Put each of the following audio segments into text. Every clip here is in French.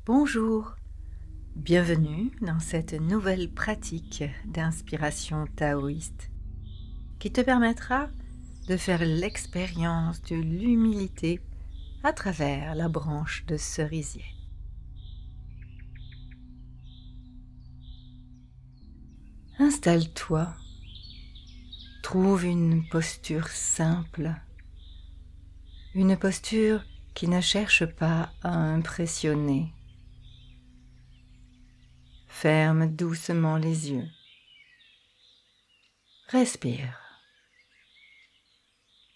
Bonjour, bienvenue dans cette nouvelle pratique d'inspiration taoïste qui te permettra de faire l'expérience de l'humilité à travers la branche de cerisier. Installe-toi, trouve une posture simple, une posture qui ne cherche pas à impressionner. Ferme doucement les yeux. Respire.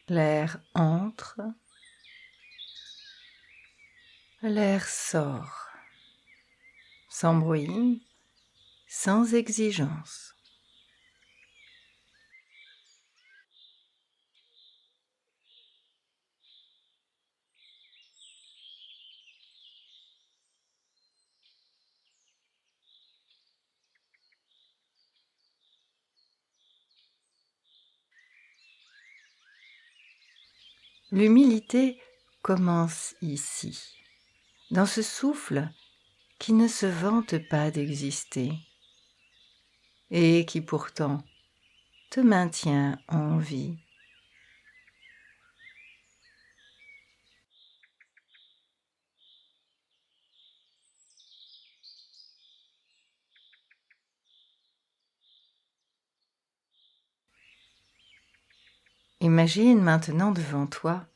L'air entre, l'air sort, sans bruit, sans exigence. L'humilité commence ici, dans ce souffle qui ne se vante pas d'exister et qui pourtant te maintient en vie. Imagine maintenant devant toi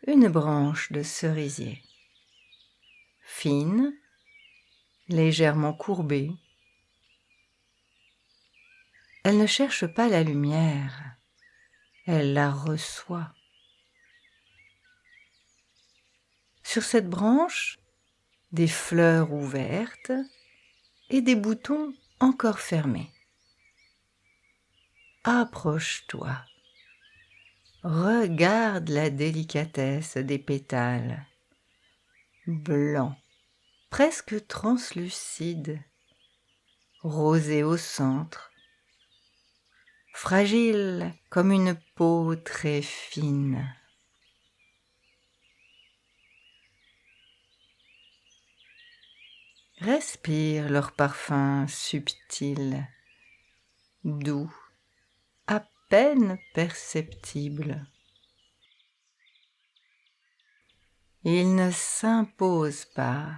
une branche de cerisier, fine, légèrement courbée. Elle ne cherche pas la lumière, elle la reçoit. Sur cette branche, des fleurs ouvertes et des boutons encore fermés. Approche-toi, regarde la délicatesse des pétales, blancs, presque translucides, rosés au centre, fragiles comme une peau très fine. Respire leur parfum subtil, doux, à peine perceptible. Ils ne s'imposent pas,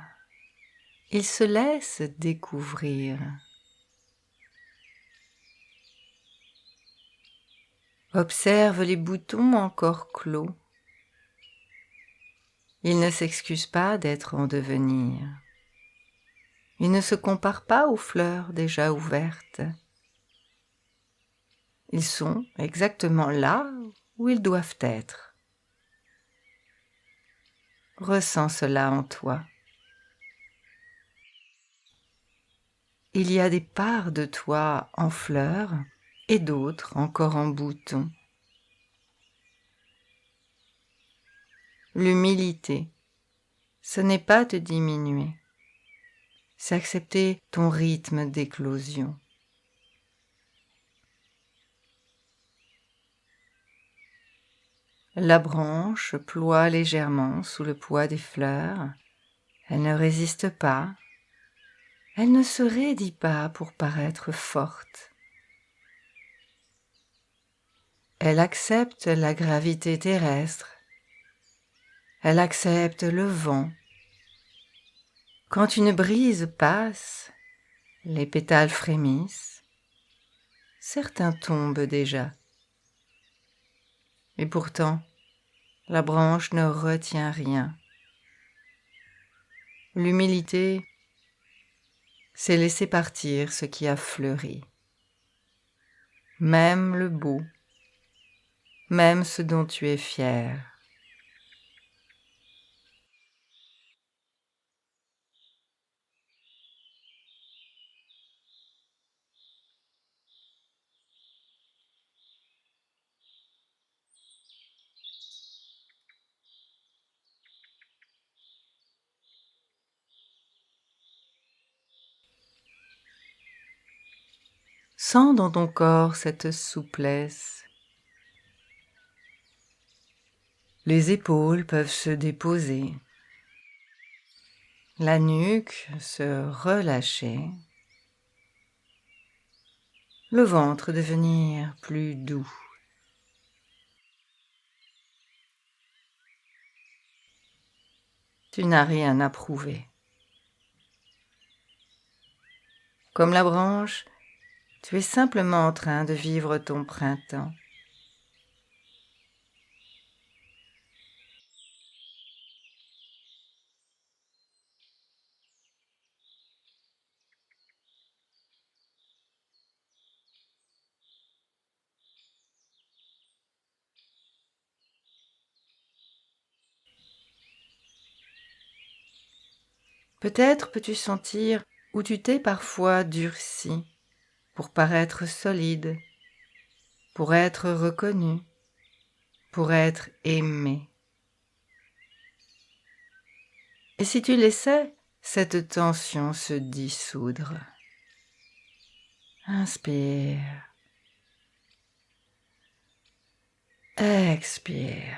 ils se laissent découvrir. Observe les boutons encore clos. Ils ne s'excusent pas d'être en devenir. Ils ne se comparent pas aux fleurs déjà ouvertes. Ils sont exactement là où ils doivent être. Ressens cela en toi. Il y a des parts de toi en fleurs et d'autres encore en boutons. L'humilité, ce n'est pas te diminuer, c'est accepter ton rythme d'éclosion. La branche ploie légèrement sous le poids des fleurs. Elle ne résiste pas. Elle ne se raidit pas pour paraître forte. Elle accepte la gravité terrestre. Elle accepte le vent. Quand une brise passe, les pétales frémissent. Certains tombent déjà. Et pourtant, la branche ne retient rien. L'humilité, c'est laisser partir ce qui a fleuri. Même le beau, même ce dont tu es fier. Sens dans ton corps cette souplesse. Les épaules peuvent se déposer. la nuque se relâcher, le ventre devenir plus doux. Tu n'as rien à prouver. Comme la branche, tu es simplement en train de vivre ton printemps. Peut-être peux-tu sentir où tu t'es parfois durci pour paraître solide, pour être reconnu, pour être aimé. Et si tu laissais cette tension se dissoudre? Inspire. Expire.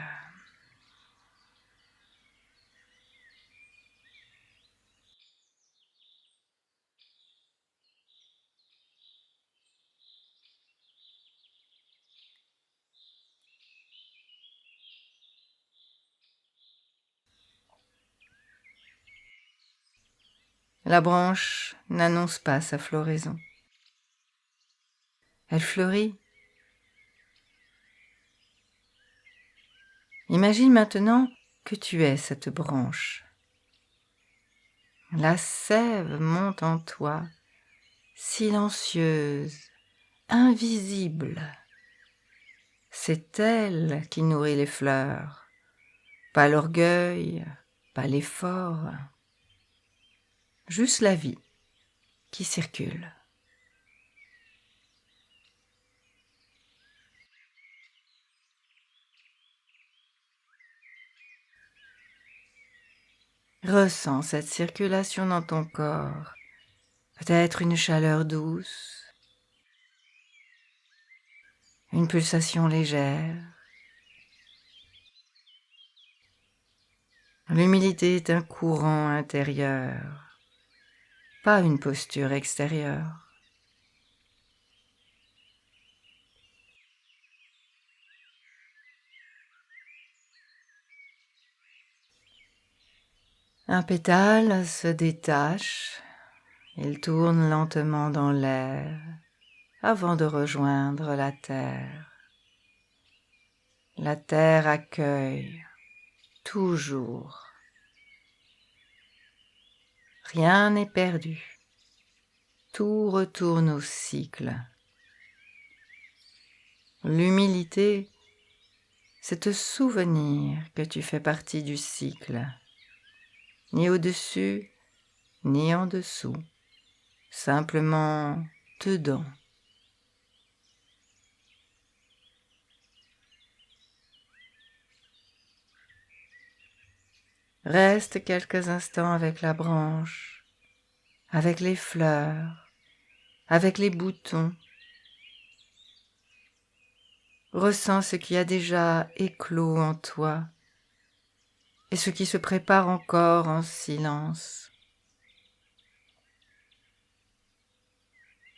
La branche n'annonce pas sa floraison. Elle fleurit. Imagine maintenant que tu es cette branche. La sève monte en toi, silencieuse, invisible. C'est elle qui nourrit les fleurs, pas l'orgueil, pas l'effort, juste la vie qui circule. Ressens cette circulation dans ton corps, peut-être une chaleur douce, une pulsation légère. L'humilité est un courant intérieur, pas une posture extérieure. Un pétale se détache, il tourne lentement dans l'air avant de rejoindre la terre. La terre accueille, toujours. Rien n'est perdu, tout retourne au cycle. L'humilité, c'est te souvenir que tu fais partie du cycle, ni au-dessus, ni en dessous, simplement dedans. Reste quelques instants avec la branche, avec les fleurs, avec les boutons. Ressens ce qui a déjà éclos en toi et ce qui se prépare encore en silence.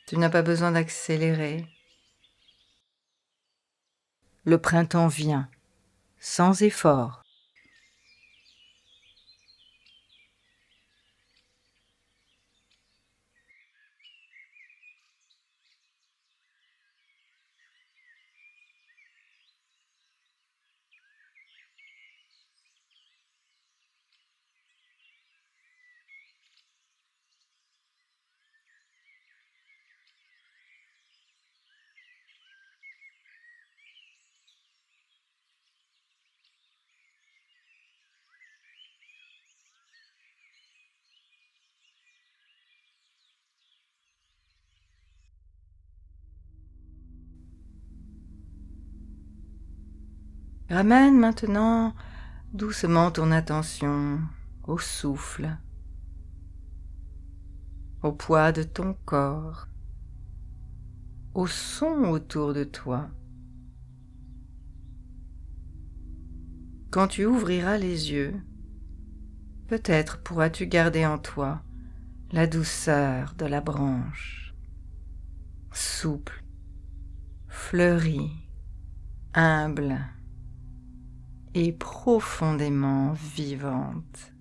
Tu n'as pas besoin d'accélérer. Le printemps vient, sans effort. Ramène maintenant doucement ton attention au souffle, au poids de ton corps, au son autour de toi. Quand tu ouvriras les yeux, Peut-être pourras-tu garder en toi la douceur de la branche, souple, fleurie, humble et profondément vivante.